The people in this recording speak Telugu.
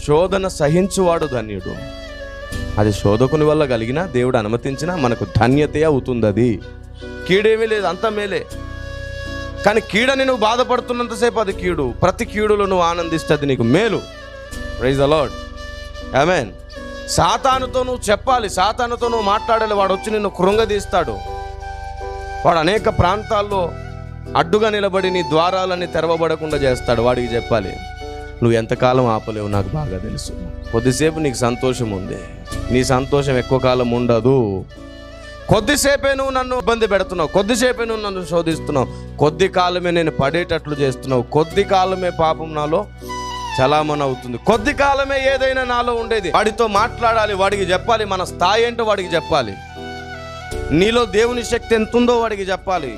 శోధన సహించువాడు ధన్యుడు. అది శోధకుని వల్ల కలిగిన, దేవుడు అనుమతించినా మనకు ధన్యతే అవుతుంది. అది కీడేమీ లేదు, అంత మేలే. కానీ కీడని నువ్వు బాధపడుతున్నంతసేపు అది కీడు. ప్రతి కీడులో నువ్వు ఆనందిస్తే అది నీకు మేలు. Praise the lord. ఆమేన్. సాతానుతో నువ్వు చెప్పాలి, సాతానుతో నువ్వు మాట్లాడాలి. వాడు వచ్చి నిన్ను కృంగదీస్తాడు. వాడు అనేక ప్రాంతాల్లో అడ్డుగా నిలబడి నీ ద్వారాలన్నీ తెరవబడకుండా చేస్తాడు. వాడికి చెప్పాలి, నువ్వు ఎంతకాలం ఆపలేవు నాకు బాగా తెలుసు. కొద్దిసేపు నీకు సంతోషం ఉంది, నీ సంతోషం ఎక్కువ కాలం ఉండదు. కొద్దిసేపే నువ్వు నన్ను ఇబ్బంది పెడుతున్నావు, కొద్దిసేపే నువ్వు నన్ను శోధిస్తున్నావు, కొద్ది కాలమే నేను పడేటట్లు చేస్తున్నావు, కొద్ది కాలమే పాపం నాలో చలామణి అవుతుంది, కొద్ది కాలమే ఏదైనా నాలో ఉండేది. వాడితో మాట్లాడాలి, వాడికి చెప్పాలి మన స్థాయి ఏంటో వాడికి చెప్పాలి, నీలో దేవుని శక్తి ఎంత ఉందో వాడికి చెప్పాలి.